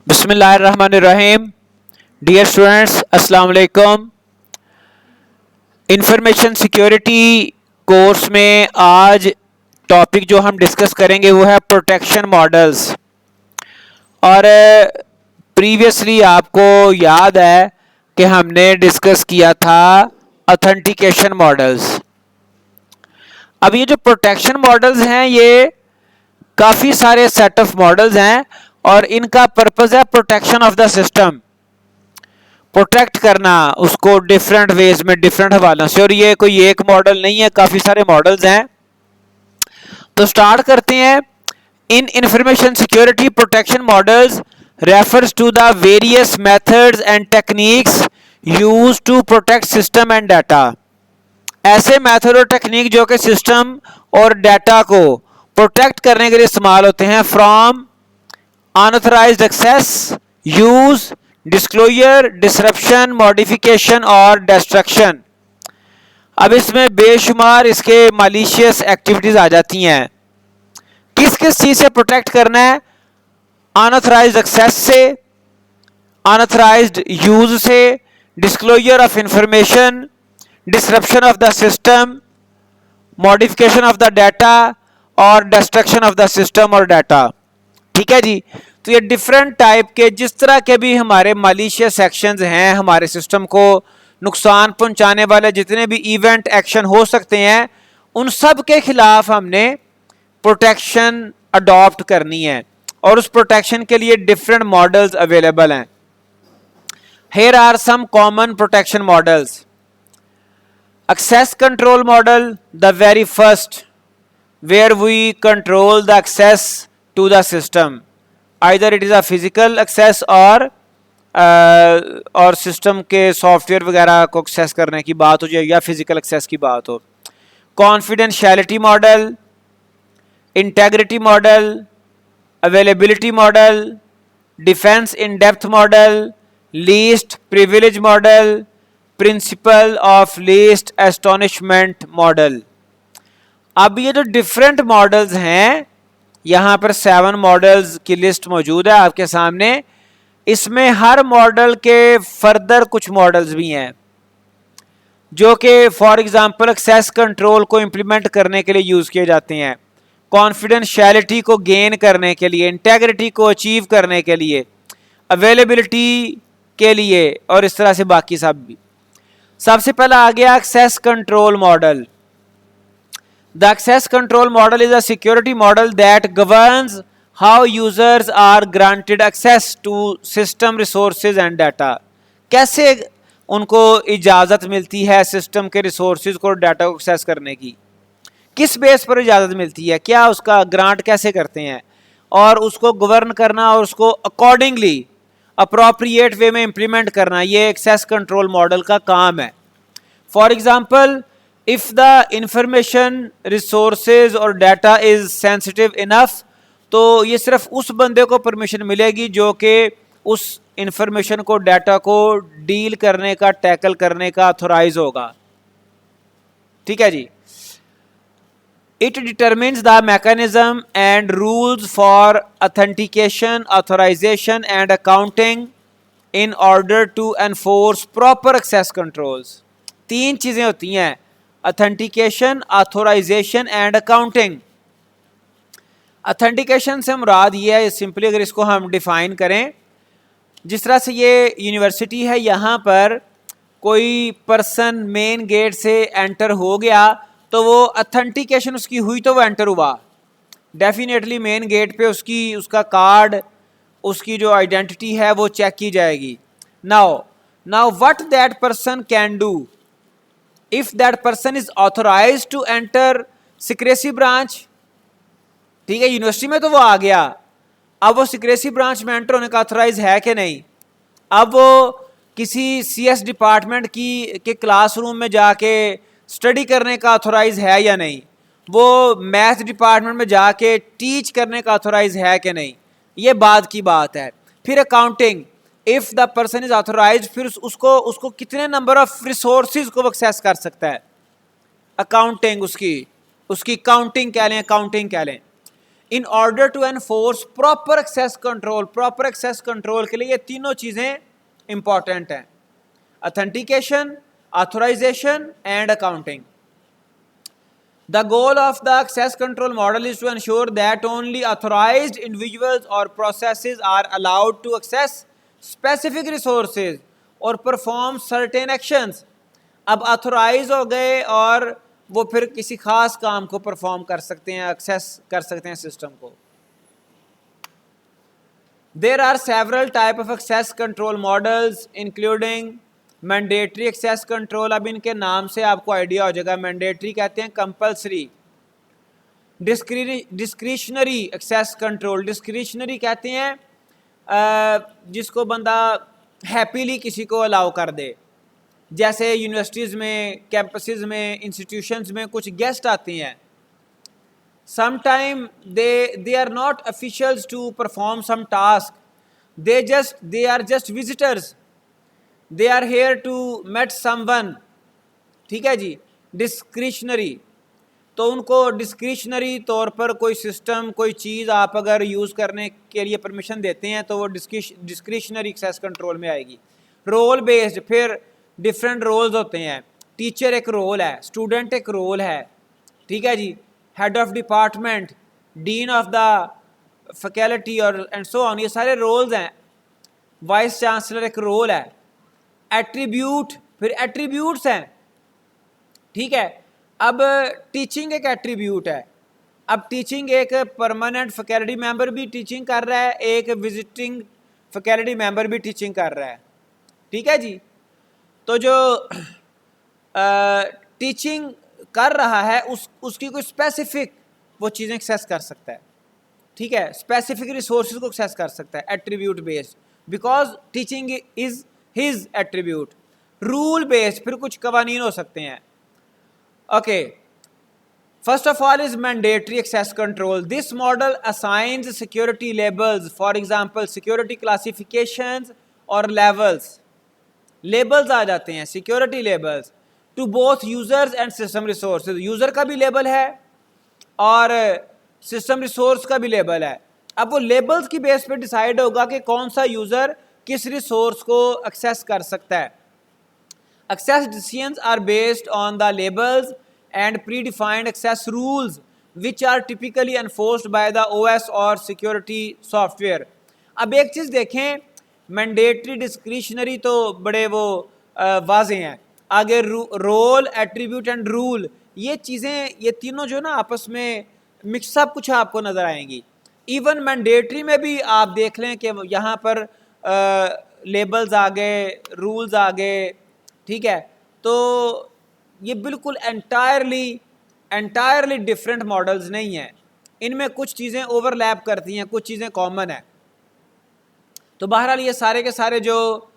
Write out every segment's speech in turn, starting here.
बिस्मिल्लाहिर्रहमानिर्रहीम। Dear students, अस्सलाम वालेकुम। इंफॉर्मेशन सिक्योरिटी कोर्स में आज टॉपिक जो हम डिस्कस करेंगे वो है प्रोटेक्शन मॉडल्स। और प्रीवियसली आपको याद है कि हमने डिस्कस किया था ऑथेंटिकेशन मॉडल्स। अब ये जो प्रोटेक्शन मॉडल्स हैं ये काफ़ी सारे सेट ऑफ मॉडल्स हैं और इनका पर्पस है protection of the system, protect करना उसको डिफरेंट वेज में, डिफरेंट हवालों से। और ये कोई एक मॉडल नहीं है, काफ़ी सारे मॉडल्स हैं। तो स्टार्ट करते हैं। In information security protection models refers to the various methods and techniques use to protect system and data. ऐसे मेथड और टेक्निक जो कि सिस्टम और डाटा को प्रोटेक्ट करने के लिए इस्तेमाल होते हैं। From unauthorised access, use, disclosure, disruption, modification और डिस्ट्रक्शन। अब इसमें बेशुमार इसके मालिशियस एक्टिविटीज आ जाती हैं। किस किस चीज से प्रोटेक्ट करना है? अनऑथराइज्ड एक्सेस से, अनऑथराइज्ड यूज से, disclosure of information, disruption of the system, modification of the data और डिस्ट्रक्शन ऑफ द सिस्टम और डाटा। ठीक है जी। तो ये डिफरेंट टाइप के जिस तरह के भी हमारे मालिशियस सेक्शंस हैं, हमारे सिस्टम को नुकसान पहुंचाने वाले जितने भी इवेंट एक्शन हो सकते हैं, उन सब के खिलाफ हमने प्रोटेक्शन अडॉप्ट करनी है। और उस प्रोटेक्शन के लिए डिफरेंट मॉडल्स अवेलेबल हैं। Here are some common protection models. Access control model, the very first, where we control the access to the system, either it is a physical access और system के software वगैरह को access करने की बात हो जाए या फिजिकल एक्सेस की बात हो। Confidentiality model, integrity model, availability model, defence in depth model, least privilege model, principle of least astonishment model. अब ये जो डिफरेंट मॉडल्स हैं, यहाँ पर 7 मॉडल्स की लिस्ट मौजूद है आपके सामने। इसमें हर मॉडल के फर्दर कुछ मॉडल्स भी हैं जो कि फॉर एग्जांपल एक्सेस कंट्रोल को इंप्लीमेंट करने के लिए यूज़ किए जाते हैं, कॉन्फिडेंशियलिटी को गेन करने के लिए, इंटेग्रिटी को अचीव करने के लिए, अवेलेबिलिटी के लिए और इस तरह से बाकी सब भी। सबसे पहला आ गया access control model. The access control model is a security model that governs how users are granted access to system resources and data. कैसे उनको इजाज़त मिलती है सिस्टम के रिसोर्सेज को, डाटा को एक्सेस करने की, किस बेस पर इजाज़त मिलती है, क्या उसका ग्रांट कैसे करते हैं, और उसको गवर्न करना और उसको अकॉर्डिंगली अप्रोप्रिएट वे में इम्प्लीमेंट करना, ये एक्सेस कंट्रोल मॉडल का काम है। For example, if the information resources और data is sensitive enough, तो ये सिर्फ उस बंदे को परमिशन मिलेगी जो कि उस इंफॉर्मेशन को, डाटा को डील करने का, टैकल करने का ऑथोराइज होगा। ठीक है जी। It determines the mechanism and rules for authentication, authorization and accounting in order to enforce proper access controls. 3 चीज़ें होती हैं: authentication, authorisation and accounting. Authentication से मुराद ये है, सिंपली अगर इसको हम डिफाइन करें, जिस तरह से ये यूनिवर्सिटी है, यहाँ पर कोई पर्सन मेन गेट से एंटर हो गया तो वो ऑथेंटिकेशन उसकी हुई तो वो एंटर हुआ। डेफिनेटली मेन गेट पे उसका कार्ड, उसकी जो आइडेंटिटी है वो चेक की जाएगी। Now what that person can do if that person is authorized to enter secrecy branch। ठीक है, यूनिवर्सिटी में तो वो आ गया, अब वो सिक्रेसी ब्रांच में एंटर होने का ऑथराइज है कि नहीं। अब वो किसी CS डिपार्टमेंट के क्लासरूम में जाके स्टडी करने का ऑथराइज है या नहीं, वो मैथ डिपार्टमेंट में जाके टीच करने का ऑथराइज है कि नहीं, ये बाद की बात है। फिर accounting, if the person is authorise, फिर उसको कितने नंबर ऑफ रिसोर्सेज को एक्सेस कर सकता है। अकाउंटिंग, उसकी काउंटिंग कह लें, अकाउंटिंग कह लें। In order to enforce proper access control, proper access control के लिए ये तीनों चीज़ें इंपॉर्टेंट हैं, authentication, authorisation and accounting. The goal of the access control model is to ensure that only authorized individuals or processes are allowed to access specific resources or perform certain actions. अब authorise हो गए और वो फिर किसी खास काम को परफॉर्म कर सकते हैं, एक्सेस कर सकते हैं सिस्टम को. There are several type of access control models including mandatory access control. अब इनके नाम से आपको आइडिया हो जाएगा. मैंडेटरी कहते हैं compulsory. Discretionary access control, discretionary कहते हैं जिसको बंदा हैप्पीली किसी को अलाउ कर दे. जैसे यूनिवर्सिटीज़ में, कैंपसेस में, इंस्टीट्यूशंस में कुछ गेस्ट आते हैं. Sometime they are not officials to perform some task, they are just visitors, they are here to met someone. ठीक है जी. डिस्क्रिशनरी, तो उनको डिस्क्रिशनरी तौर पर कोई सिस्टम, कोई चीज़ आप अगर यूज़ करने के लिए परमिशन देते हैं तो वो डिस्क्रिशनरी एक्सेस कंट्रोल में आएगी. रोल बेस्ड, फिर डिफरेंट रोल्स होते हैं. टीचर एक रोल है, स्टूडेंट एक रोल है. ठीक है जी. Head of department, dean of the faculty और एंड सो ऑन, ये सारे रोल्स हैं. वाइस चांसलर एक रोल है. एट्रीब्यूट, फिर एट्रीब्यूट्स हैं. ठीक है. अब टीचिंग एक एट्रीब्यूट है. अब टीचिंग एक परमानेंट फैकल्टी मेंबर भी टीचिंग कर रहा है, एक विजिटिंग फैकल्टी मेंबर भी टीचिंग कर रहा है. ठीक है जी. तो जो टीचिंग कर रहा है उसकी कोई स्पेसिफिक वो चीज़ें एक्सेस कर सकता है. ठीक है. स्पेसिफिक रिसोर्सेज को एक्सेस कर सकता है attribute based, because teaching is his attribute. Rule based, फिर कुछ कवानीन हो सकते हैं. Okay. First of all is mandatory access control. This model assigns security labels, for example security classifications और लेवल्स. लेबल्स आ जाते हैं, security labels, to both users and system resources. User का भी लेबल है और सिस्टम रिसोर्स का भी लेबल है. अब वो लेबल्स की बेस पे डिसाइड होगा कि कौन सा यूजर किस रिसोर्स को एक्सेस कर सकता है. Access decisions are based on the labels and predefined access rules which are typically enforced by the OS और सिक्योरिटी सॉफ्टवेयर. अब एक चीज़ देखें, मैंडेटरी, डिस्क्रिशनरी तो बड़े वो वाजे हैं. आगे रोल, एट्रीब्यूट एंड रूल, ये चीज़ें, ये तीनों जो ना आपस में मिक्सअप कुछ आपको नज़र आएंगी. इवन मैंडेटरी में भी आप देख लें कि यहाँ पर लेबल्स आ गए, रूल्स आ गए. ठीक है. तो ये बिल्कुल एंटायरली डिफरेंट मॉडल्स नहीं हैं. इनमें कुछ चीज़ें ओवरलैप करती हैं, कुछ चीज़ें कॉमन हैं. तो बहरहाल ये सारे के सारे जो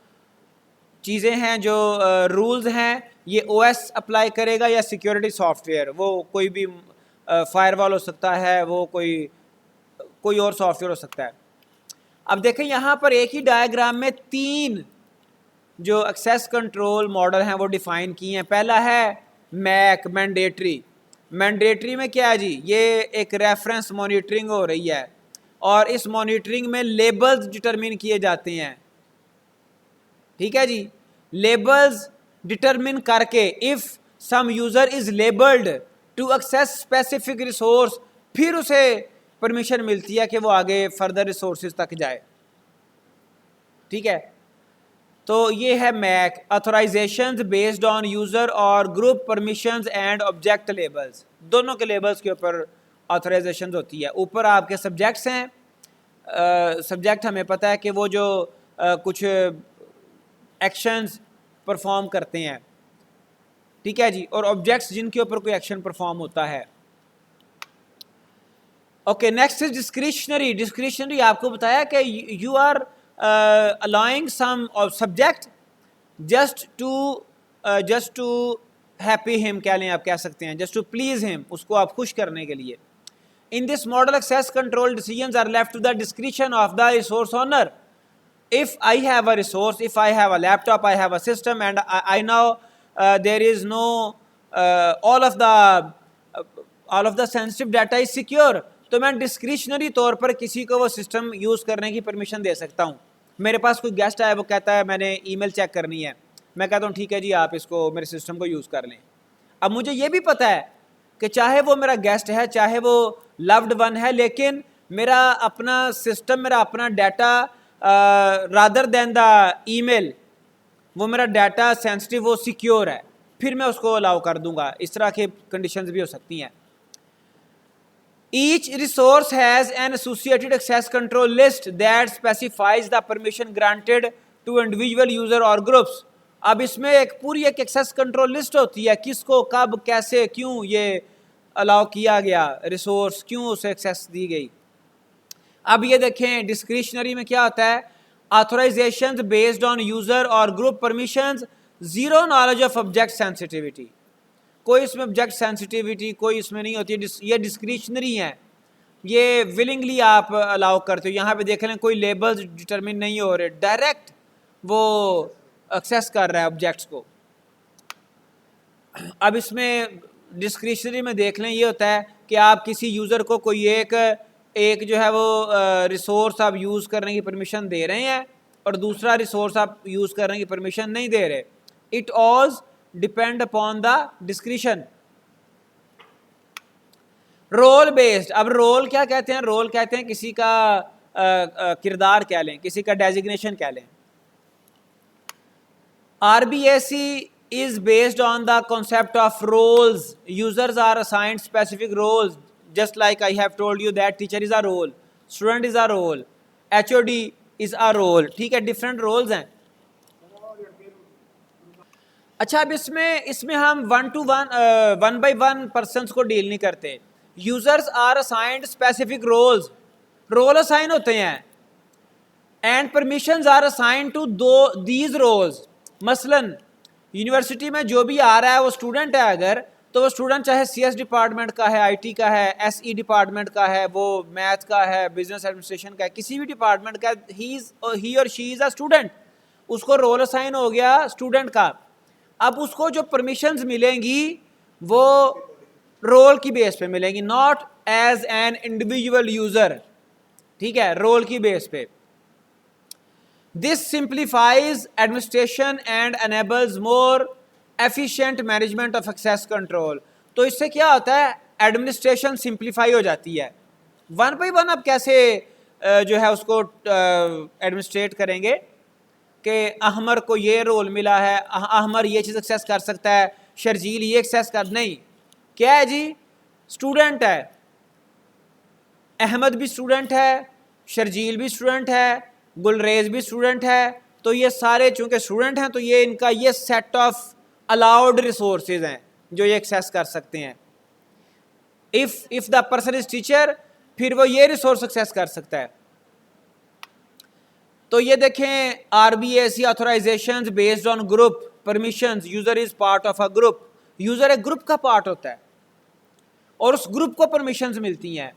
चीज़ें हैं, जो रूल्स हैं, ये ओएस अप्लाई करेगा या सिक्योरिटी सॉफ्टवेयर. वो कोई भी फायरवॉल हो सकता है, वो कोई और सॉफ्टवेयर हो सकता है. अब देखें यहाँ पर एक ही डायग्राम में 3 जो एक्सेस कंट्रोल मॉडल हैं वो डिफाइन किए हैं. पहला है मैक, मैंडेटरी. मैंडेटरी में क्या है जी, ये एक रेफरेंस मॉनिटरिंग हो रही है और इस मॉनिटरिंग में लेबल्स डिटरमिन किए जाते हैं. ठीक है जी. लेबल्स डिटरमिन करके if some user is labelled to access specific resource, फिर उसे परमिशन मिलती है कि वो आगे फर्दर रिसोर्सेज तक जाए. ठीक है. तो ये है मैक. ऑथराइजेशंस बेस्ड ऑन यूजर और group permissions and object labels. दोनों के लेबल्स के ऊपर ऑथराइजेशंस होती है. ऊपर आपके सब्जेक्ट्स हैं. सब्जेक्ट हमें पता है कि वो जो कुछ एक्शंस परफॉर्म करते हैं. ठीक है जी. और ऑब्जेक्ट्स जिनके ऊपर कोई एक्शन परफॉर्म होता है. Okay. Next is discretionary. Discretionary आपको बताया कि you are allowing some of subject just to happy him, क्या लें आप कह सकते हैं, just to please him, उसको आप खुश करने के लिए. In this model, access control decisions are left to the discretion of the resource owner. If I have a resource, if I have a laptop, I have a system, and I know there is no all of the sensitive data is secure, तो मैं discretionary तौर पर किसी को वो system use करने की permission दे सकता हूँ। मेरे पास कोई गेस्ट आया, वो कहता है मैंने ईमेल चेक करनी है, मैं कहता हूँ ठीक है जी आप इसको मेरे सिस्टम को यूज़ कर लें। अब मुझे ये भी पता है कि चाहे वो मेरा गेस्ट है, चाहे वो लव्ड वन है, लेकिन मेरा अपना सिस्टम, मेरा अपना data rather than the email, वो मेरा डाटा सेंसिटिव, वो सिक्योर है, फिर मैं उसको अलाउ कर दूंगा। इस तरह के कंडीशंस भी हो सकती हैं। Each resource has an associated access control list that specifies the permission granted to individual user or groups. अब इसमें एक पूरी एक एक्सेस कंट्रोल लिस्ट होती है, किसको कब कैसे क्यों ये अलाउ किया गया, रिसोर्स क्यों उसे एक्सेस दी गई। अब ये देखें डिस्क्रिशनरी में क्या होता है, ऑथराइजेशंस बेस्ड ऑन यूजर और group permissions, zero knowledge of object sensitivity, कोई इसमें ऑब्जेक्ट सेंसिटिविटी कोई इसमें नहीं होती है। ये डिस्क्रिशनरी है, ये विलिंगली आप अलाउ करते हो। यहाँ पे देख लें कोई लेबल्स डिटरमिन नहीं हो रहे, डायरेक्ट वो एक्सेस कर रहा है ऑब्जेक्ट्स को। अब इसमें डिस्क्रिशनरी में देख लें ये होता है कि आप किसी यूज़र को कोई एक जो है वो रिसोर्स आप यूज़ करने की परमिशन दे रहे हैं और दूसरा रिसोर्स आप यूज़ करने की परमिशन नहीं दे रहे। It all depend upon the discretion. Role based, अब रोल क्या कहते हैं, रोल कहते हैं किसी का किरदार कह लें, किसी का डेजिग्नेशन कह लें। RBAC is based on the concept of roles. Users are assigned specific roles, just like I have told you that teacher is a role, student is a role, HOD is a role, ठीक है, different roles हैं। अच्छा, अब इसमें हम one by one persons को deal नहीं करते। Users are assigned specific roles, role assign होते हैं, and permissions are assigned to these roles. मसलन यूनिवर्सिटी में जो भी आ रहा है वो स्टूडेंट है, अगर तो वो स्टूडेंट चाहे CS डिपार्टमेंट का है, IT का है, SE डिपार्टमेंट का है, वो मैथ का है, बिजनेस एडमिनिस्ट्रेशन का है, किसी भी डिपार्टमेंट का, ही और शी इज़ अ स्टूडेंट, उसको रोल असाइन हो गया स्टूडेंट का। अब उसको जो परमिशंस मिलेंगी वो रोल की बेस पे मिलेंगी, not as an individual user, ठीक है, रोल की बेस पे। This simplifies administration and enables more efficient management of access control. तो इससे क्या होता है, एडमिनिस्ट्रेशन सिंप्लीफाई हो जाती है। वन बाई वन अब कैसे जो है उसको एडमिनिस्ट्रेट करेंगे कि अहमर को ये रोल मिला है, अहमर ये चीज़ एक्सेस कर सकता है, शर्जील ये एक्सेस कर, नहीं, क्या है जी, स्टूडेंट है, अहमद भी स्टूडेंट है, शर्जील भी स्टूडेंट है, गुलरेज भी स्टूडेंट है, तो ये सारे चूंकि स्टूडेंट हैं तो ये इनका ये सेट ऑफ अलाउड रिसोर्सेज हैं जो ये एक्सेस कर सकते हैं। If the person is teacher, फिर वो ये रिसोर्स एक्सेस कर सकता है। तो ये देखें RBAC authorizations based on group permissions, user is part of a group, user एक ग्रुप का पार्ट होता है और उस ग्रुप को परमिशंस मिलती हैं।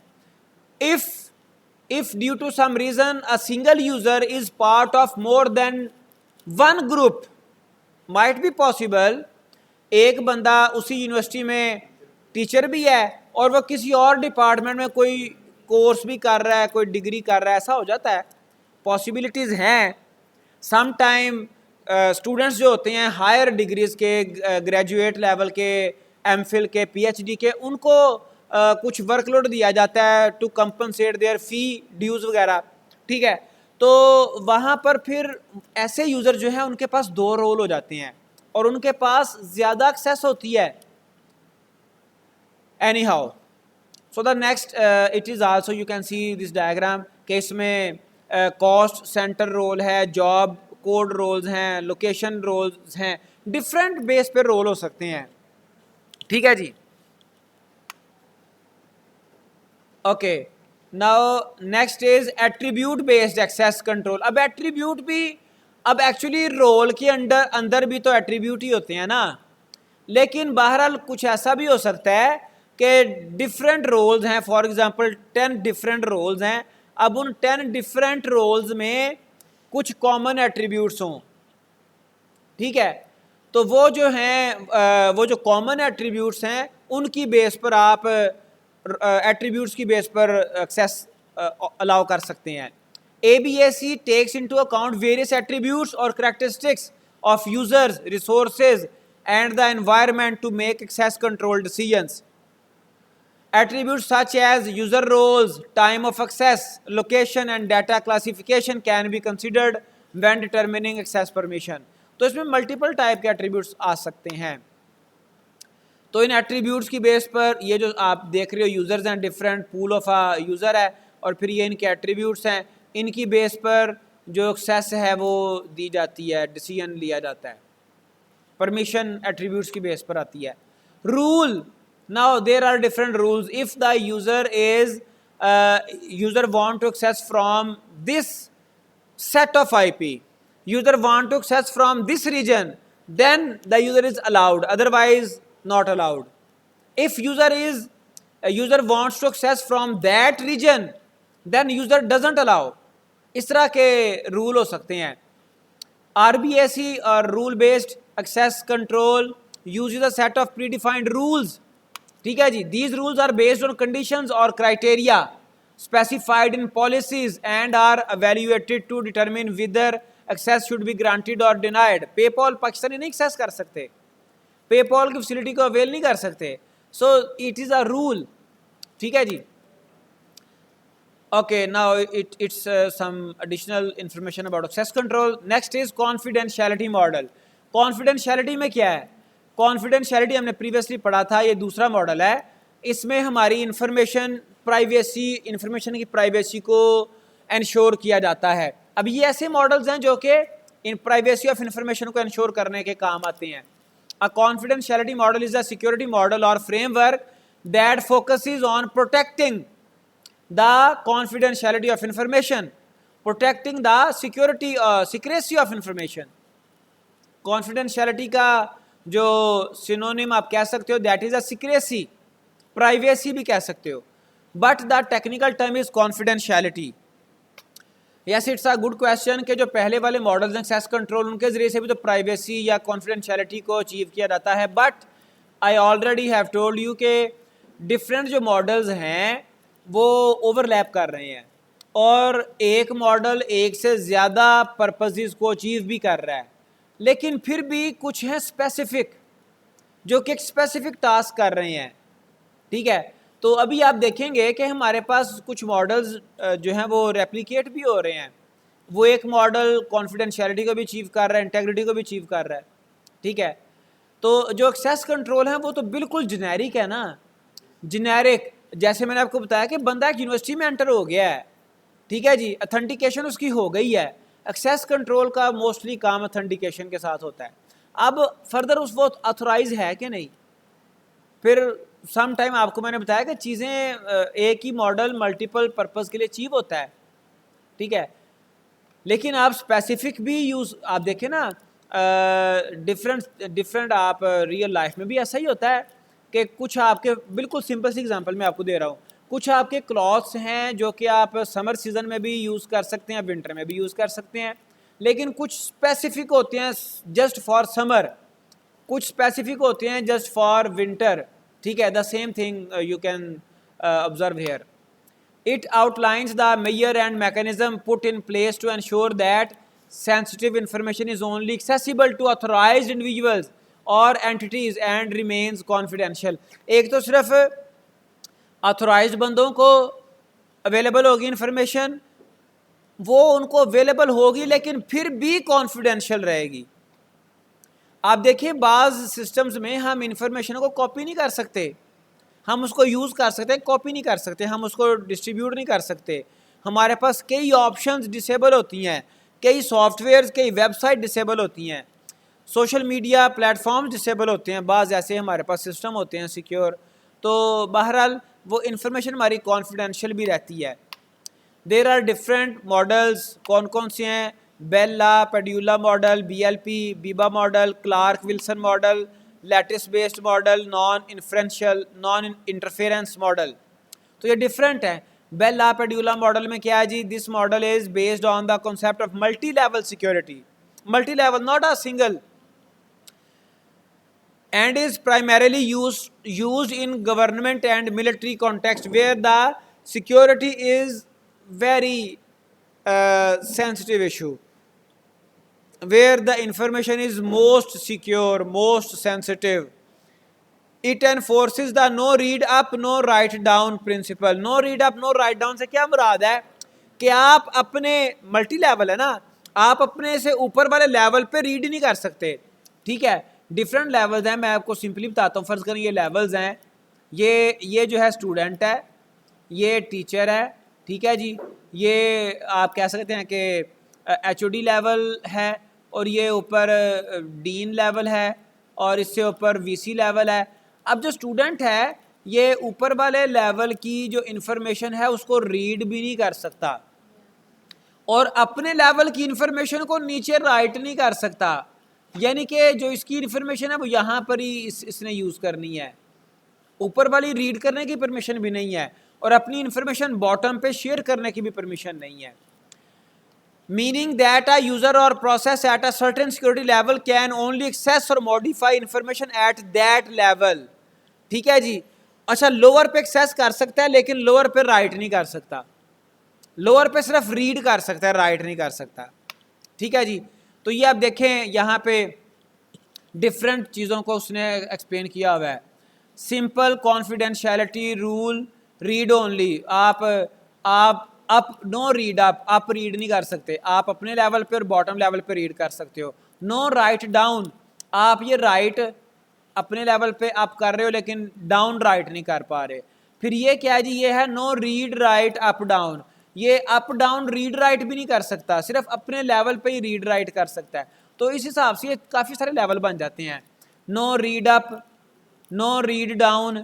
if due to some reason a single user is part of more than one group, might be possible एक बंदा उसी यूनिवर्सिटी में टीचर भी है और वह किसी और डिपार्टमेंट में कोई कोर्स भी कर रहा है, कोई डिग्री कर रहा है, ऐसा हो जाता है, पॉसिबिलिटीज़ हैं। सम टाइम स्टूडेंट्स जो होते हैं हायर डिग्रीज के, ग्रेजुएट लेवल के, MPhil के, PhD के, उनको कुछ वर्कलोड दिया जाता है to compensate their fee dues वगैरह, ठीक है। तो वहाँ पर फिर ऐसे यूज़र जो हैं उनके पास दो रोल हो जाते हैं और उनके पास ज़्यादा एक्सेस होती है। Anyhow, so the next it is also you can see this diagram कि इसमें कॉस्ट सेंटर रोल है, जॉब कोड रोल्स हैं, लोकेशन रोल्स हैं, डिफरेंट बेस पे रोल हो सकते हैं, ठीक है जी। Okay, now next is attribute based access control. अब एट्रीब्यूट भी, अब एक्चुअली रोल के अंदर भी तो एट्रीब्यूट ही होते हैं ना, लेकिन बहरहाल कुछ ऐसा भी हो सकता है कि डिफरेंट रोल्स हैं, फॉर एग्जांपल 10 डिफरेंट रोल्स हैं, अब उन 10 डिफरेंट रोल्स में कुछ कॉमन एट्रीब्यूट्स हों, ठीक है। तो वो जो हैं वो जो कॉमन एट्रीब्यूट्स हैं उनकी बेस पर आप एट्रीब्यूट्स की बेस पर एक्सेस अलाउ कर सकते हैं। ABAC takes into account various attributes और characteristics of users, resources and the environment to make access control decisions. Attributes such as user roles, time of access, location and data classification can be considered when determining access permission। तो इसमें multiple type के attributes आ सकते हैं। तो इन attributes की base पर ये जो आप देख रहे हो यूजर्स हैं, डिफरेंट पूल ऑफ यूज़र है, और फिर ये इनके एट्रीब्यूट्स हैं, इनकी बेस पर जो एक्सेस है वो दी जाती है, डिसीजन लिया जाता है। परमिशन एट्रीब्यूट्स की बेस पर आती है। Rule, now there are different rules. If the user want to access from this set of IP, user want to access from this region, then the user is allowed, otherwise not allowed. If user wants to access from that region, then user doesn't allow। इस तरह के rule हो सकते हैं। RBAC और rule based access control uses a set of predefined rules। ठीक है जी, these rules are based on conditions or criteria specified in policies and are evaluated to determine whether access should be granted or denied। PayPal Pakistani नहीं access कर सकते, PayPal की facility को avail नहीं कर सकते, so it is a rule. ठीक है जी, okay, now it's some additional information about access control. Next is confidentiality model. Confidentiality में क्या है? कॉन्फिडेंशियलिटी हमने प्रीवियसली पढ़ा था, ये दूसरा मॉडल है। इसमें हमारी इंफॉर्मेशन की प्राइवेसी को इंश्योर किया जाता है। अब ये ऐसे मॉडल्स हैं जो कि इन प्राइवेसी ऑफ इंफॉर्मेशन को इंश्योर करने के काम आते हैं। A confidentiality model is a security model और framework that focuses on protecting the confidentiality of information, protecting the secrecy of information. Confidentiality का जो सिनोनिम आप कह सकते हो that is a secrecy, privacy भी कह सकते हो, but the technical term is confidentiality. Yes, it's a good question कि जो पहले वाले मॉडल्स हैं एक्सेस कंट्रोल, उनके जरिए से भी तो प्राइवेसी या कॉन्फिडेंशियलिटी को अचीव किया जाता है, but I already have told you के डिफरेंट जो मॉडल्स हैं वो ओवरलैप कर रहे हैं, और एक मॉडल एक से ज़्यादा पर्पसेस को अचीव भी कर रहा है, लेकिन फिर भी कुछ हैं स्पेसिफिक जो कि एक स्पेसिफिक टास्क कर रहे हैं। ठीक है, तो अभी आप देखेंगे कि हमारे पास कुछ मॉडल्स जो हैं वो रेप्लिकेट भी हो रहे हैं। वो एक मॉडल कॉन्फिडेंशियलिटी को भी अचीव कर रहा है, इंटेग्रिटी को भी अचीव कर रहा है। ठीक है, तो जो एक्सेस कंट्रोल है वो तो बिल्कुल जेनेरिक है ना, जेनेरिक। जैसे मैंने आपको बताया कि बंदा एक यूनिवर्सिटी में एंटर हो गया है, ठीक है जी, ऑथेंटिकेशन उसकी हो गई है। एक्सेस कंट्रोल का मोस्टली काम ऑथेंटिकेशन के साथ होता है। अब फर्दर वो ऑथोराइज है कि नहीं, फिर सम टाइम आपको मैंने बताया कि चीज़ें एक ही मॉडल मल्टीपल पर्पस के लिए अचीव होता है। ठीक है, लेकिन आप स्पेसिफिक भी यूज़ आप देखें ना, डिफरेंट आप रियल लाइफ में भी ऐसा ही होता है कि कुछ आपके, बिल्कुल सिंपल सी एग्जांपल मैं आपको दे रहा हूँ, कुछ आपके क्लॉथ्स हैं जो कि आप समर सीज़न में भी यूज़ कर सकते हैं, विंटर में भी यूज़ कर सकते हैं, लेकिन कुछ स्पेसिफिक होते हैं जस्ट फॉर समर, कुछ स्पेसिफिक होते हैं जस्ट फॉर विंटर। ठीक है, the same thing you can observe here. It outlines the major and mechanism put in place to ensure that sensitive information is only accessible to authorised individuals और entities and remains confidential. एक तो सिर्फ authorised बंदों को available होगी information, वो उनको available होगी लेकिन फिर भी कॉन्फिडेंशियल रहेगी। आप देखिए बाज़ सिस्टम्स में हम इंफॉर्मेशन को कॉपी नहीं कर सकते, हम उसको यूज़ कर सकते हैं, कॉपी नहीं कर सकते, हम उसको डिस्ट्रीब्यूट नहीं कर सकते। हमारे पास कई ऑप्शंस डिसेबल होती हैं, कई सॉफ्टवेयर्स, कई वेबसाइट डिसेबल होती हैं, सोशल मीडिया प्लेटफॉर्म्स डिसेबल होते हैं, बाज़ ऐसे हमारे पास सिस्टम होते हैं सिक्योर। तो बहरहाल वो इंफॉर्मेशन हमारी कॉन्फिडेंशियल भी रहती है। देर आर डिफरेंट मॉडल्स, कौन कौन से हैं? Bell LaPadula model, BLP Biba model, Clark Wilson model, lattice based model, non interference model. तो ये डिफरेंट है। बेला पेड्यूला मॉडल में क्या है जी? This model is based on the concept of multi level security, multi level, not a single. and is primarily used in government and military context where the security is very sensitive issue, where the information is most secure, most sensitive. It enforces the no read up no write down principle. No read up no write down से क्या मुराद है कि आप अपने multi level है ना, आप अपने से ऊपर वाले लेवल पे रीड नहीं कर सकते, ठीक है। डिफरेंट लेवल्स हैं, मैं आपको सिंपली बताता हूँ। फर्ज करें ये लेवल्स हैं, ये जो है स्टूडेंट है, ये टीचर है, ठीक है जी। ये आप कह सकते हैं कि HOD लेवल है, और ये ऊपर डीन लेवल है, और इससे ऊपर VC लेवल है। अब जो स्टूडेंट है ये ऊपर वाले लेवल की जो इन्फॉर्मेशन है उसको रीड भी नहीं कर सकता, और अपने लेवल की इन्फॉर्मेशन को नीचे राइट नहीं कर सकता। यानी कि जो इसकी इन्फॉर्मेशन है वो यहाँ पर ही इसने यूज़ करनी है, ऊपर वाली रीड करने की परमिशन भी नहीं है, और अपनी इन्फॉर्मेशन बॉटम पे शेयर करने की भी परमिशन नहीं है। मीनिंग दैट अ यूजर और process at a certain security level can only access और modify information at that level, ठीक है जी। अच्छा, लोअर पे एक्सेस कर सकता है लेकिन लोअर पे राइट नहीं कर सकता, लोअर पे सिर्फ रीड कर सकता है, राइट नहीं कर सकता, ठीक है जी। तो ये आप देखें यहाँ पे डिफरेंट चीज़ों को उसने एक्सप्लेन किया हुआ है। Simple confidentiality rule, read only, आप अप नो रीड आप रीड नहीं कर सकते, आप अपने लेवल पे और बॉटम लेवल पे रीड कर सकते हो। नो राइट डाउन, आप ये राइट अपने लेवल पे आप कर रहे हो लेकिन डाउन राइट नहीं कर पा रहे। फिर ये क्या है जी, ये है no read write up down, ये अप डाउन रीड राइट भी नहीं कर सकता, सिर्फ अपने लेवल पे ही रीड राइट कर सकता है। तो इस हिसाब से ये काफ़ी सारे लेवल बन जाते हैं। No read up, no read down,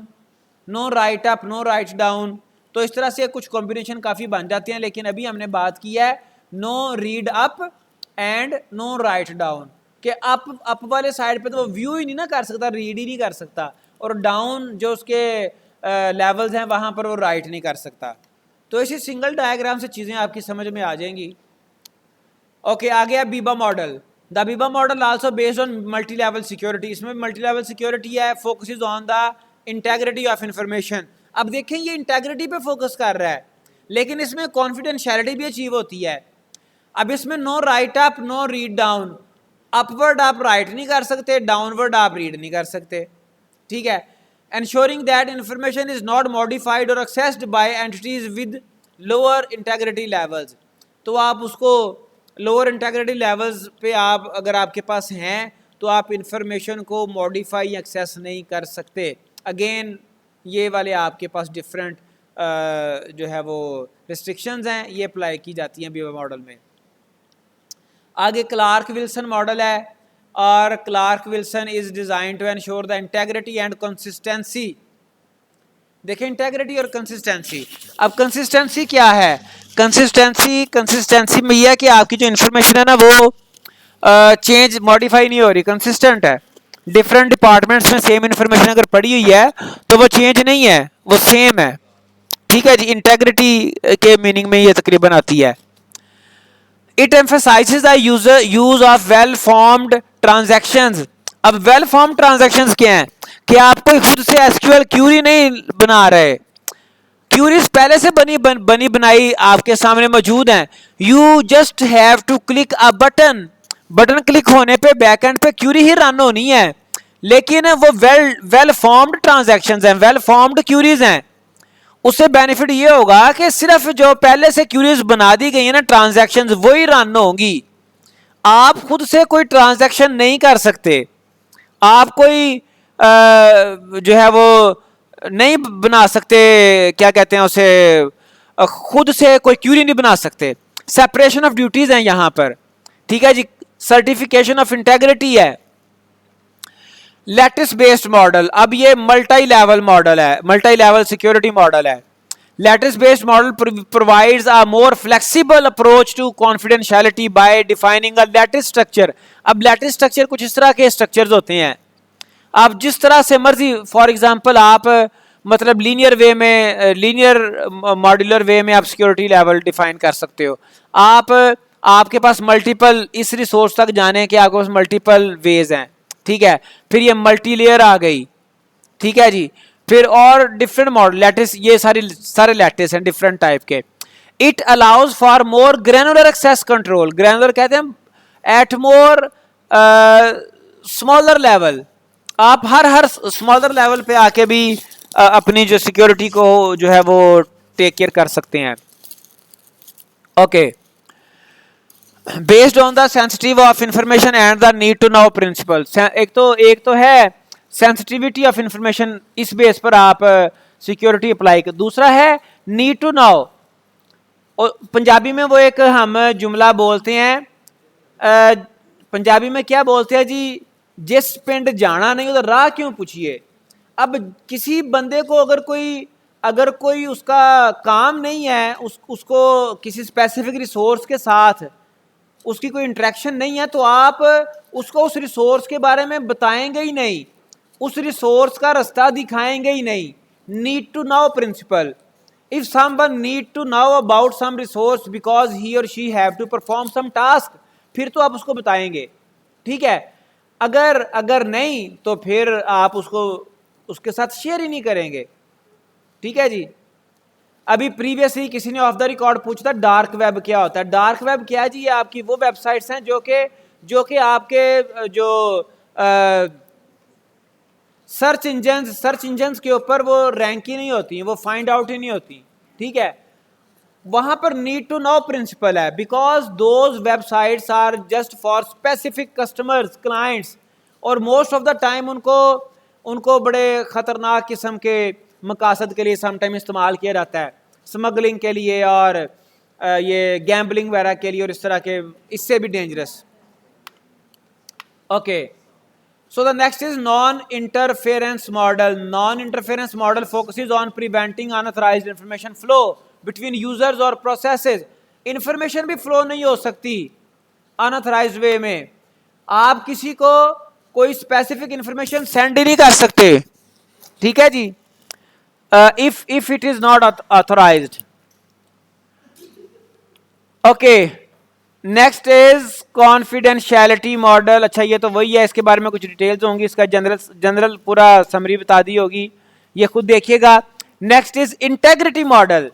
no write up, no write down. तो इस तरह से कुछ कॉम्बिनेशन काफ़ी बन जाते हैं, लेकिन अभी हमने बात की है no read up and no write down, कि अप वाले साइड पे तो वो व्यू ही नहीं ना कर सकता, रीड ही नहीं कर सकता, और डाउन जो उसके लेवल्स हैं वहाँ पर वो राइट नहीं कर सकता। तो इसी सिंगल डायग्राम से चीज़ें आपकी समझ में आ जाएंगी। ओके, आ गया Biba model. The Biba model also based on multi level security, इसमें मल्टी लेवल सिक्योरिटी है, focuses on the integrity of information. अब देखें ये इंटेग्रिटी पे फोकस कर रहा है, लेकिन इसमें कॉन्फिडेंशियलिटी भी अचीव होती है। अब इसमें no write up no read down, upward आप राइट नहीं कर सकते, डाउनवर्ड आप रीड नहीं कर सकते, ठीक है। ensuring that information is not modified or accessed by entities with lower integrity levels। तो आप उसको lower integrity levels पे आप अगर आपके पास हैं तो आप इंफॉर्मेशन को मॉडिफाई एक्सेस नहीं कर सकते। अगेन ये वाले आपके पास डिफरेंट जो है वो रिस्ट्रिक्शंस हैं, ये अप्लाई की जाती हैं बीबा मॉडल में। आगे क्लार्क विल्सन मॉडल है, और Clark Wilson is design to ensure the integrity and consistency. देखें इंटेग्रिटी और कंसिस्टेंसी। अब कंसिस्टेंसी क्या है? कंसिस्टेंसी में यह है कि आपकी जो इन्फॉर्मेशन है ना वो चेंज मॉडिफाई नहीं हो रही, कंसिस्टेंट है। डिफरेंट डिपार्टमेंट्स में सेम इन्फॉर्मेशन अगर पड़ी हुई है तो वो चेंज नहीं है, वो सेम है, ठीक है जी। इंटेग्रिटी के मीनिंग में ये तकरीबन आती है। It emphasizes the use of well-formed transactions। अब well-formed transactions क्या हैं? कि आप कोई खुद से SQL क्यूरी नहीं बना रहे, क्यूरीज पहले से बनी बनाई आपके सामने मौजूद हैं। You just have to click a button, button click होने पे बैकएंड पे क्यूरी ही रन होनी है, लेकिन वो well-formed transactions हैं, well-formed क्यूरीज हैं। उससे बेनिफिट ये होगा कि सिर्फ जो पहले से क्यूरीज बना दी गई है ना ट्रांजैक्शंस वही रन होंगी, आप खुद से कोई ट्रांजैक्शन नहीं कर सकते, आप कोई जो है वो नहीं बना सकते, क्या कहते हैं उसे, खुद से कोई क्यूरी नहीं बना सकते। सेपरेशन ऑफ ड्यूटीज हैं यहाँ पर, ठीक है जी। सर्टिफिकेशन ऑफ इंटेग्रिटी है। लैटिस बेस्ड मॉडल, अब ये मल्टी लेवल मॉडल है, मल्टी लेवल सिक्योरिटी मॉडल है। Lattice based model provides a more flexible approach to confidentiality by defining a lattice structure. अब लैटिस स्ट्रक्चर कुछ इस तरह के स्ट्रक्चर्स होते हैं, आप जिस तरह से मर्जी, फॉर एग्जांपल आप मतलब लीनियर वे में, लीनियर मॉड्यूलर वे में आप सिक्योरिटी लेवल डिफाइन कर सकते हो। आपके पास मल्टीपल, इस रिसोर्स तक जाने के आपके पास मल्टीपल वेज हैं, ठीक है, फिर ये मल्टी लेयर आ गई, ठीक है जी, फिर और डिफरेंट मॉडल लैटिस, ये सारे लैटिस हैं डिफरेंट टाइप के। It allows for more granular access control, granular कहते हैं एट मोर स्मॉलर लेवल, आप हर स्मॉलर लेवल पे आके भी अपनी जो सिक्योरिटी को जो है वो टेक केयर कर सकते हैं। Okay, based on the sensitive of information and the need to know principle, एक तो है सेंसिटिविटी ऑफ इंफॉर्मेशन, इस बेस पर आप सिक्योरिटी अप्लाई कर, दूसरा है नीड टू नो। पंजाबी में वो एक हम जुमला बोलते हैं, पंजाबी में क्या बोलते हैं जी, जिस पिंड जाना नहीं उधर राह क्यों पूछिए। अब किसी बंदे को अगर कोई उसका काम नहीं है, उसको किसी स्पेसिफिक रिसोर्स के साथ उसकी कोई इंटरेक्शन नहीं है, तो आप उसको उस रिसोर्स के बारे में बताएंगे ही नहीं, उस रिसोर्स का रास्ता दिखाएंगे ही नहीं। Need to know principle, if someone need to know about some resource because he और she have to perform some task, फिर तो आप उसको बताएंगे, ठीक है। अगर नहीं तो फिर आप उसके साथ शेयर ही नहीं करेंगे, ठीक है जी। अभी प्रीवियसली किसी ने ऑफ द रिकॉर्ड पूछा था डार्क वेब क्या होता है। डार्क वेब क्या है जी, ये आपकी वो वेबसाइट्स हैं जो कि आपके जो सर्च इंजन्स के ऊपर वो रैंक ही नहीं होती, वो फाइंड आउट ही नहीं होती, ठीक है। वहां पर नीड टू नो प्रिंसिपल है, because those websites are just for specific customers, clients, और मोस्ट ऑफ द टाइम उनको बड़े खतरनाक किस्म के मकासद के लिए समटाइम इस्तेमाल किया जाता है, स्मगलिंग के लिए और ये गैम्बलिंग वगैरह के लिए, और इस तरह के इससे भी dangerous. Okay, so the next is non-interference model. Non-interference model focuses on preventing unauthorized information flow between users or processes. Information भी flow नहीं हो सकती unauthorized way में, आप किसी को कोई specific information send ही नहीं कर सकते, ठीक है जी, if it is not authorized. Okay, next is confidentiality model. अच्छा, ये तो वही है, इसके बारे में कुछ डिटेल्स होंगी, इसका जनरल पूरा समरी बता दी होगी, ये खुद देखिएगा। Next is integrity model.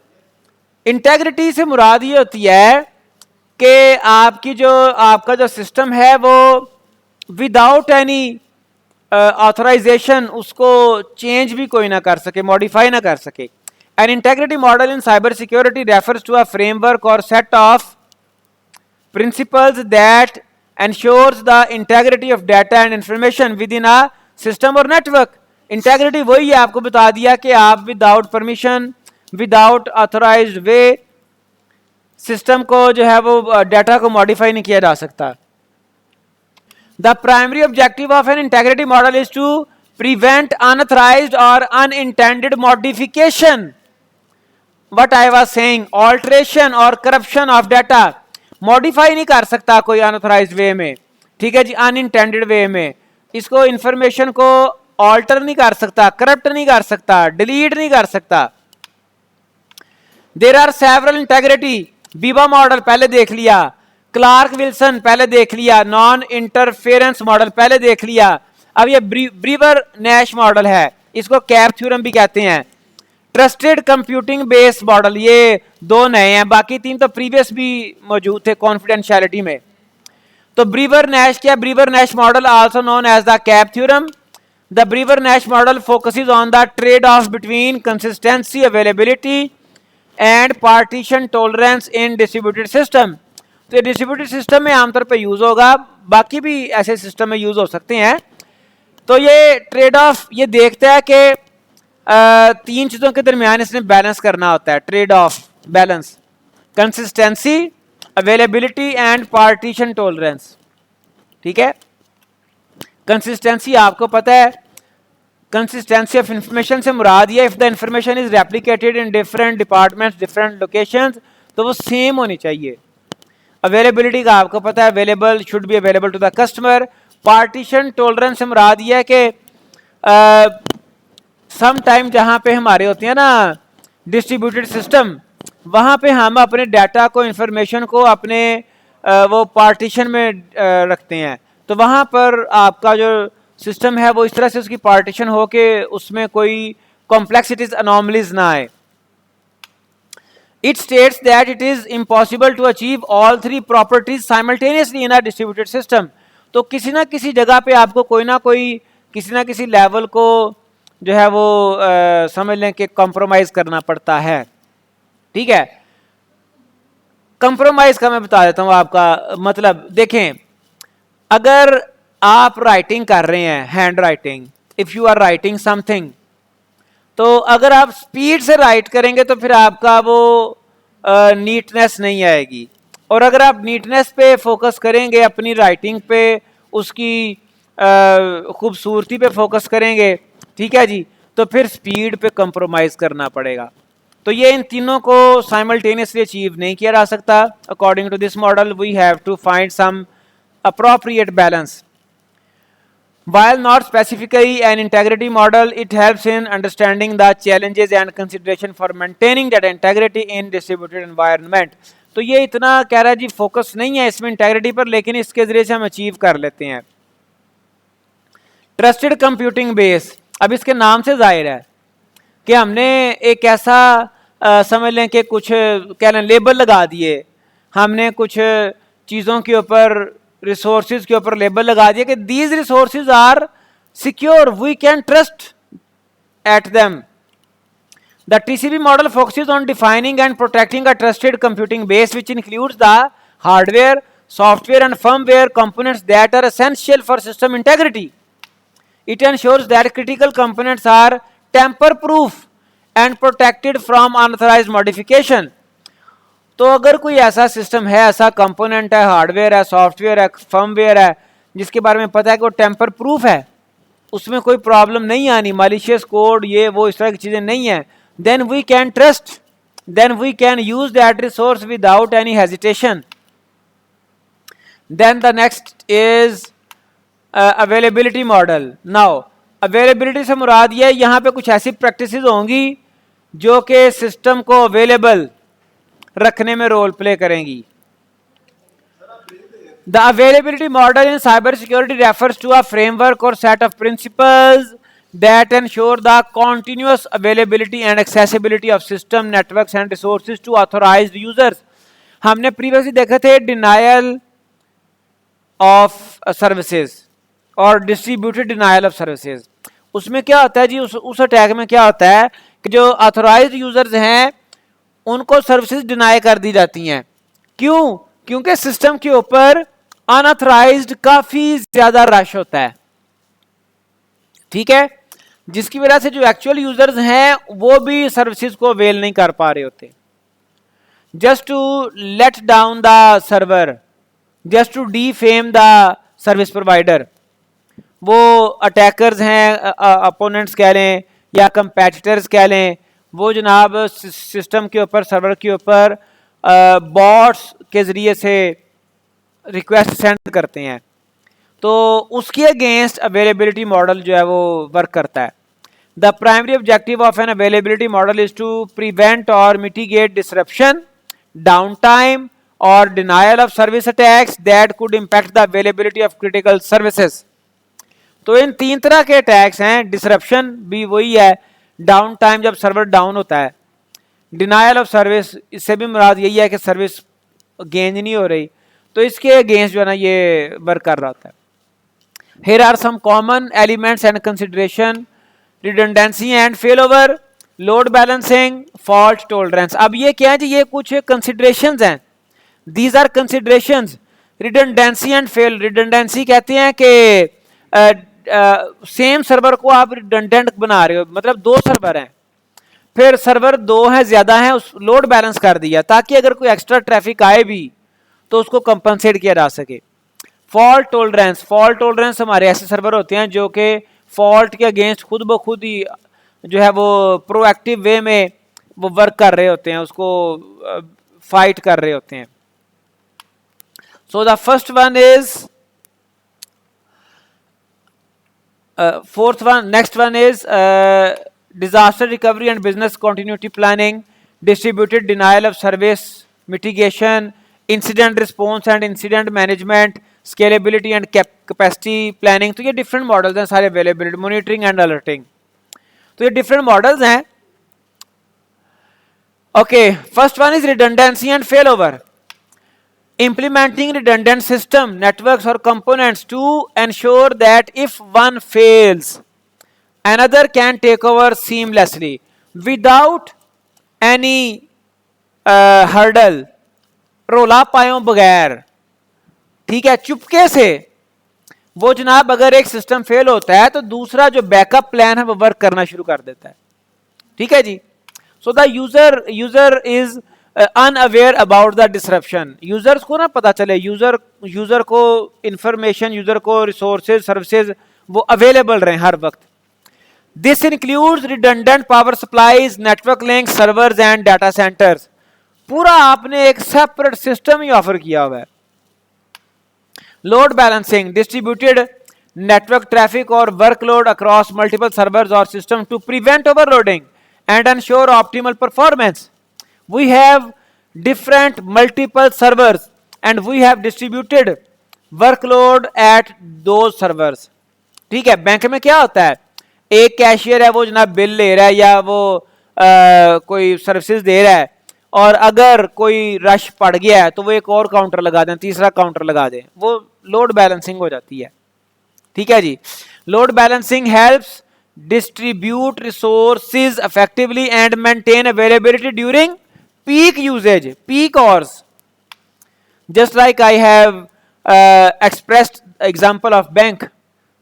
Integrity से मुराद ये होती है कि आपका जो सिस्टम है वो विदाउट एनी ऑथराइजेशन उसको चेंज भी कोई ना कर सके, मॉडिफाई ना कर सके। An integrity model in cyber security refers to a framework और set of principles that ensures the integrity of data and information within a system or network. Integrity वही है, आपको बता दिया कि आप विदाउट परमिशन, विदाउट ऑथराइज्ड वे system को जो है वो डाटा को मॉडिफाई नहीं किया जा सकता। The primary objective of an integrity model is to prevent unauthorized or unintended modification. What I was saying, alteration or corruption of data. Modify नहीं कर सकता कोई अनऑथराइज्ड वे में, ठीक है जी, अनइंटेंडेड वे में, इसको इंफॉर्मेशन को ऑल्टर नहीं कर सकता, करप्ट नहीं कर सकता, डिलीट नहीं कर सकता। There are several integrity, Biba model पहले देख लिया, क्लार्क विल्सन पहले देख लिया, नॉन इंटरफेरेंस मॉडल पहले देख लिया, अब ये ब्रीवर नैश मॉडल है, इसको कैप थ्योरम भी कहते हैं। ट्रस्टेड कंप्यूटिंग बेस्ड मॉडल, ये दो नए हैं, बाकी तीन तो प्रीवियस भी मौजूद थे कॉन्फिडेंशियलिटी में। तो ब्रीवर नैश क्या, Brewer Nash model also known as the CAP theorem. The Brewer Nash model focuses on the trade off between consistency, availability and partition tolerance in distributed system. तो ये distributed system में आमतौर पर use होगा, बाकी भी ऐसे सिस्टम में यूज हो सकते हैं। तो ये ट्रेड ऑफ ये देखता है कि तीन चीजों के दरमियान इसने बैलेंस करना होता है, trade off balance, consistency, availability and partition tolerance, ठीक है। कंसिस्टेंसी आपको पता है, कंसिस्टेंसी ऑफ इंफॉर्मेशन से मुराद ये if the information is replicated in different departments, different locations, तो वो सेम होनी चाहिए। अवेलेबिलिटी का आपको पता है, available should be available to the customer. Partition tolerance से मुराद ये है कि सम टाइम जहाँ पे हमारे होते हैं ना डिस्ट्रीब्यूटेड सिस्टम, वहाँ पे हम अपने डाटा को, इंफॉर्मेशन को अपने वो पार्टीशन में रखते हैं, तो वहाँ पर आपका जो सिस्टम है वो इस तरह से उसकी पार्टीशन हो कि उसमें कोई कॉम्प्लेक्सिटीज अनोमलीज ना आए. It states that it is impossible to achieve all three properties simultaneously in a distributed system. तो किसी ना किसी जगह पे आपको कोई ना कोई किसी ना किसी लेवल को जो है वो समझ लें कि कॉम्प्रोमाइज करना पड़ता है. ठीक है, कंप्रोमाइज का मैं बता देता हूं आपका मतलब. देखें, अगर आप राइटिंग कर रहे हैं, hand writing, if you are writing something, तो अगर आप स्पीड से राइट करेंगे तो फिर आपका वो नीटनेस नहीं आएगी. और अगर आप नीटनेस पे फोकस करेंगे, अपनी राइटिंग पे, उसकी खूबसूरती पे फोकस करेंगे, ठीक है जी, तो फिर स्पीड पे कंप्रोमाइज करना पड़ेगा. तो ये इन तीनों को साइमल्टेनियसली अचीव नहीं किया जा सकता. According to this model we have to find some appropriate balance. While not specifically an integrity model, it helps in understanding the challenges and consideration for maintaining that integrity in distributed environment. तो ये इतना कह रहा है जी focus नहीं है इसमें integrity पर, लेकिन इसके जरिए से हम अचीव कर लेते हैं. ट्रस्टेड कंप्यूटिंग बेस, अब इसके नाम से जाहिर है कि हमने एक ऐसा समझ लें कि कुछ कह लें लेबल लगा दिए, हमने कुछ चीज़ों के ऊपर, रिसोर्सेज के ऊपर लेबल लगा दिया कि these resources are secure, we can trust at them. The TCP model focuses on defining and protecting a trusted computing base which includes the hardware, software and firmware components that are essential for system integrity. It ensures that critical components are tamper proof and protected from unauthorised modification. तो अगर कोई ऐसा system है, ऐसा component है, hardware है, software है, firmware है, जिसके बारे में पता है कि वो टेम्पर प्रूफ है, उसमें कोई प्रॉब्लम नहीं आनी, मालिशियस कोड ये वो इस तरह की चीज़ें नहीं है, then we can trust, then we can use that resource without any hesitation. Then the next is availability model. Now availability से मुराद ये, यहाँ पे कुछ ऐसी प्रैक्टिसेस होंगी जो कि सिस्टम को अवेलेबल रखने में रोल प्ले करेंगी. The availability model in cyber security refers to a framework और set of principles that ensure the continuous availability and accessibility of system, networks and resources to authorised users. हमने previously देखे थे denial of services और distributed denial of services. उसमें क्या होता है जी, उस अटैक में क्या होता है कि जो ऑथोराइज्ड यूजर्स हैं उनको सर्विसेज डिनाई कर दी जाती हैं. क्यों? क्योंकि सिस्टम के ऊपर अनऑथराइज्ड काफी ज्यादा रश होता है. ठीक है, जिसकी वजह से जो एक्चुअल यूजर्स हैं वो भी सर्विसेज को अवेल नहीं कर पा रहे होते. Just to let down the server, just to defame the service provider. वो अटैकर्स हैं, अपोनेंट्स कह लें या कंपेटिटर्स कह लें, वो जनाब सिस्टम के ऊपर, सर्वर के ऊपर बॉट्स के ज़रिए से रिक्वेस्ट सेंड करते हैं. तो उसके अगेंस्ट अवेलेबिलिटी मॉडल जो है वो वर्क करता है. The primary objective of an availability model is to prevent और मिटिगेट डिसरप्शन, डाउन टाइम और denial of service attacks that could impact the availability of critical services. तो इन तीन तरह के अटैक्स हैं. डिसरप्शन भी वही है, डाउन टाइम जब सर्वर डाउन होता है, डिनायल ऑफ सर्विस, इससे भी मुराद यही है कि सर्विस गेंज नहीं हो रही, तो इसके अगेंस्ट जो है ना ये वर्क कर रहा होता है. Here are some common elements and consideration: redundancy and failover, load balancing, fault tolerance. अब ये क्या है जी, ये कुछ कंसिडरेशंस हैं. These are considerations. Redundancy and fail, redundancy कहते हैं कि सेम सर्वर को आप रिडंडेंट बना रहे हो, मतलब दो सर्वर हैं, फिर सर्वर दो हैं, ज्यादा हैं, उस लोड बैलेंस कर दिया ताकि अगर कोई एक्स्ट्रा ट्रैफिक आए भी तो उसको कंपनसेट किया जा सके. फॉल्ट टॉलरेंस, फॉल्ट टॉलरेंस हमारे ऐसे सर्वर होते हैं जो कि फॉल्ट के अगेंस्ट खुद ब खुद ही जो है वो प्रोएक्टिव वे में वो वर्क कर रहे होते हैं, उसको फाइट कर रहे होते हैं. So the first one is fourth one, next one is disaster recovery and business continuity planning, distributed denial of service mitigation, incident response and incident management, scalability and capacity planning. तो ये different models हैं सारे, availability, monitoring and alerting, तो ये different models हैं। Okay, first one is redundancy and fail over. Implementing redundant system, networks or components to ensure that if one fails, another can take over seamlessly without any hurdle, रोला पायों बगैर, ठीक है, चुपके से वो जनाब अगर एक सिस्टम फेल होता है तो दूसरा जो बैकअप प्लान है वो वर्क करना शुरू कर देता है, ठीक है जी। So the user is unaware about the disruption. Users को ना पता चले, यूजर को इंफॉर्मेशन, यूजर को रिसोर्सेज, सर्विसेज वो अवेलेबल रहे हर वक्त। This includes redundant power supplies, network link, servers and data centres. पूरा आपने एक सेपरेट सिस्टम ही ऑफर किया हुआ है। Load balancing, distributed network traffic or workload across multiple servers or systems to prevent overloading and ensure optimal performance. We have different multiple servers and we have distributed workload at those servers. ठीक है, bank में क्या होता है, एक cashier है वो जनाब बिल ले रहा है या वो कोई सर्विसेज दे रहा है, और अगर कोई रश पड़ गया है तो वो एक और काउंटर लगा दें, तीसरा काउंटर लगा दें, वो लोड बैलेंसिंग हो जाती है, ठीक है जी। Load balancing helps distribute resources effectively and maintain availability during peak usages, peak hours. Just like I have expressed example of bank,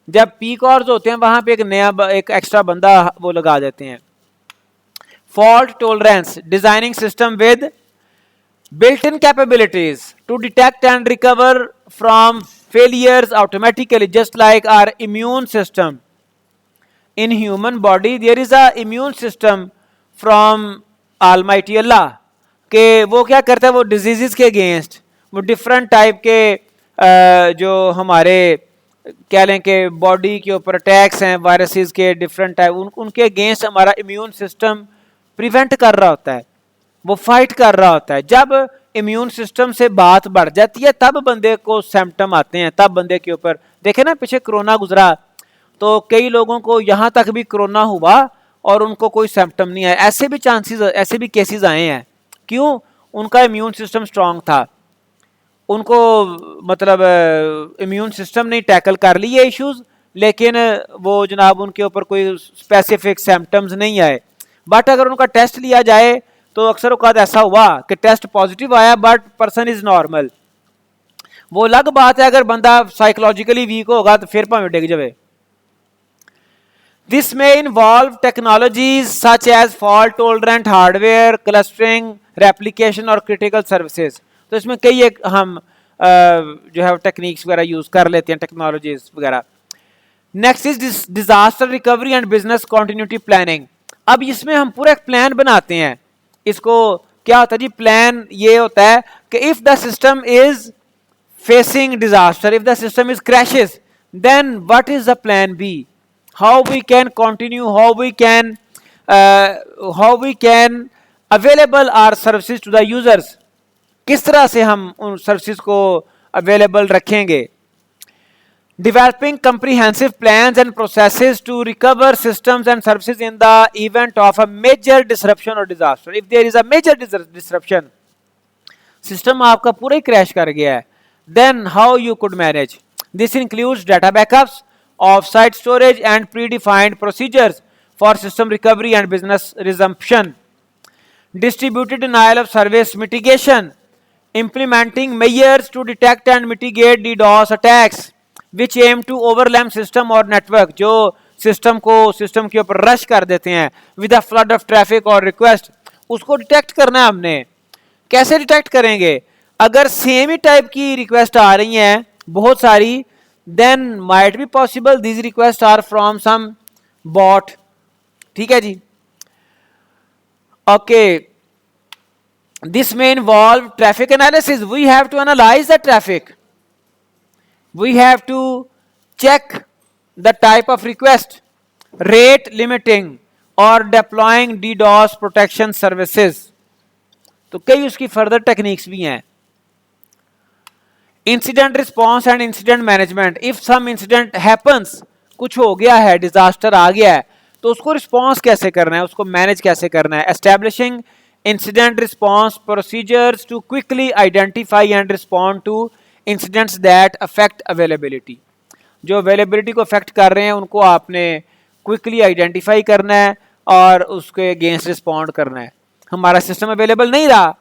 जब पीक आवर्स होते हैं वहां पे एक एक्स्ट्रा बंदा वो लगा देते हैं। Fault tolerance, designing system with built-in capabilities to detect and recover from failures automatically, just like our immune system. In human body there is a immune system from Almighty Allah, के वो क्या करता है, वो diseases के against, वो different type के जो हमारे क्या लें कि बॉडी के ऊपर अटैक्स हैं वायरसेस के डिफरेंट टाइप, उनके अगेंस्ट हमारा इम्यून सिस्टम प्रिवेंट कर रहा होता है, वो फाइट कर रहा होता है। जब इम्यून सिस्टम से बात बढ़ जाती है तब बंदे को सिम्टम आते हैं, तब बंदे के ऊपर देखे ना, पीछे कोरोना गुजरा तो कई लोगों को यहाँ तक भी कोरोना हुआ और उनको कोई सिम्टम नहीं आया, ऐसे भी चांसेस, ऐसे भी केसेस आए हैं। क्यों? उनका इम्यून सिस्टम स्ट्रांग था, उनको मतलब इम्यून सिस्टम ने टैकल कर लिए इश्यूज, लेकिन वो जनाब उनके ऊपर कोई स्पेसिफिक सिम्टम्स नहीं आए। बट अगर उनका टेस्ट लिया जाए तो अक्सर औकात ऐसा हुआ कि टेस्ट पॉजिटिव आया बट पर्सन इज नॉर्मल। वो अलग बात है अगर बंदा साइकोलॉजिकली वीक होगा तो फिर भावें डिग जाए। दिस में involve technologies such as fault tolerant hardware, clustering, replication और क्रिटिकल सर्विसेज। तो इसमें कई एक हम जो है टेक्निक्स वगैरह यूज कर लेते हैं, टेक्नोलॉजीज वगैरह। Next is disaster recovery and business continuity planning. अब इसमें हम पूरा एक प्लान बनाते हैं। इसको क्या होता है जी, प्लान ये होता है कि if the system is facing disaster, if the system is crashes, then what is the plan B, how we can continue, how we can available our services to the users, किस तरह से हम उन services को available रखेंगे। Developing comprehensive plans and processes to recover systems and services in the event of a major disruption or disaster. If there is a major disruption, system आपका पूरा ही crash कर गया है, then how you could manage? This includes data backups, off-site storage and predefined procedures for system recovery and business resumption. Distributed denial of service mitigation, implementing measures to detect and mitigate DDoS attacks which aim to overwhelm system और network, जो system के ऊपर rush कर देते हैं with a flood of traffic और request, उसको detect करना है हमने। कैसे डिटेक्ट करेंगे? अगर सेम ही टाइप की रिक्वेस्ट आ रही हैं बहुत सारी, then might be possible these requests are from some bot, ठीक है जी। Okay, this may involve traffic analysis. We have to analyze the traffic. We have to check the type of request, rate limiting or deploying DDoS protection services. तो कई उसकी further techniques भी हैं। Incident response and incident management, if some incident happens, कुछ हो गया है, disaster आ गया है, तो उसको रिस्पॉन्स कैसे करना है, उसको मैनेज कैसे करना है। Establishing incident response procedures to quickly identify and respond to incidents that affect availability, जो अवेलेबिलिटी को अफेक्ट कर रहे हैं उनको आपने क्विकली आइडेंटिफाई करना है और उसके अगेंस्ट रिस्पॉन्ड करना है। हमारा सिस्टम अवेलेबल नहीं रहा,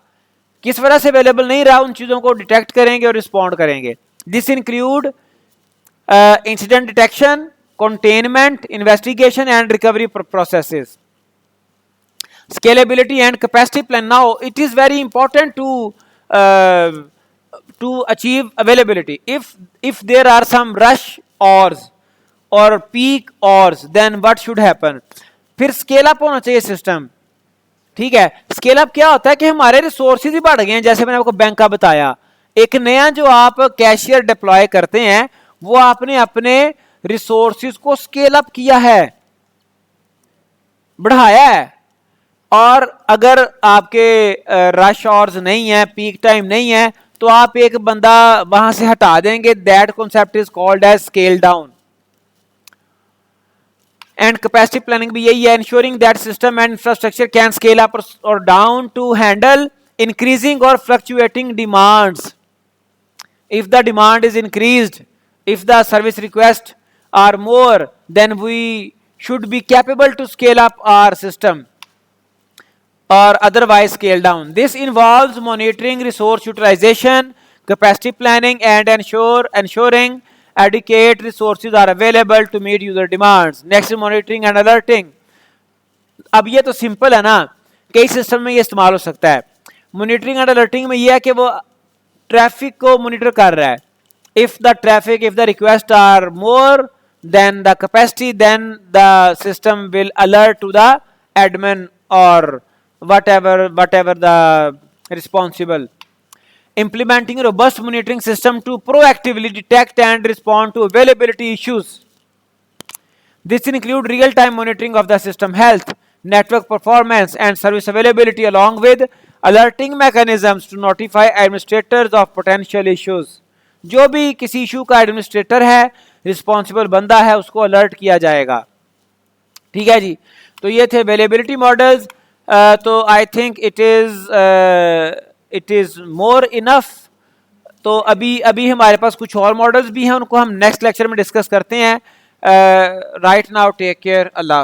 किस वजह से अवेलेबल नहीं रहा, उन चीज़ों को डिटेक्ट करेंगे और रिस्पॉन्ड करेंगे। This include incident detection, containment, investigation and recovery processes, scalability and capacity plan. Now it is very important to achieve availability. If there are some rush hours or peak hours, then what should happen? फिर scale up होना चाहिए system, ठीक है। Scale up क्या होता है कि हमारे रिसोर्सेज ही बढ़ गए हैं, जैसे मैंने आपको बैंक का बताया। एक नया जो आप कैशियर डिप्लॉय करते हैं वो आपने अपने रिसोर्सेज को स्केल अप किया है, बढ़ाया है। और अगर आपके रश आवर्स नहीं है, पीक टाइम नहीं है, तो आप एक बंदा वहां से हटा देंगे। That concept is called as scale down. And capacity planning भी यही है, ensuring that system and infrastructure can scale up और डाउन टू हैंडल इंक्रीजिंग और fluctuating demands. If the demand is increased, if the service requests are more, then we should be capable to scale up our system or otherwise scale down. This involves monitoring resource utilization, capacity planning and ensuring adequate resources are available to meet user demands. Next, monitoring and alerting. अब ये तो simple है ना, कई system में ये इस्तेमाल हो सकता है। मॉनिटरिंग एंड अलर्टिंग में ये है कि वो ट्रैफिक को मॉनिटर कर रहा है। if the requests are more than the capacity, then the system will alert to the admin or whatever the responsible. Implementing a robust monitoring system to proactively detect and respond to availability issues. This includes real-time monitoring of the system health, network performance and service availability, along with alerting mechanisms to notify administrators of potential issues. जो भी किसी issue का administrator है, responsible बंदा है, उसको alert किया जाएगा। ठीक है जी, तो ये थे अवेलेबिलिटी मॉडल्स। तो I think it is more enough. तो अभी हमारे पास कुछ और मॉडल्स भी हैं, उनको हम नेक्स्ट लेक्चर में डिस्कस करते हैं। राइट नाउ टेक केयर, अल्लाह।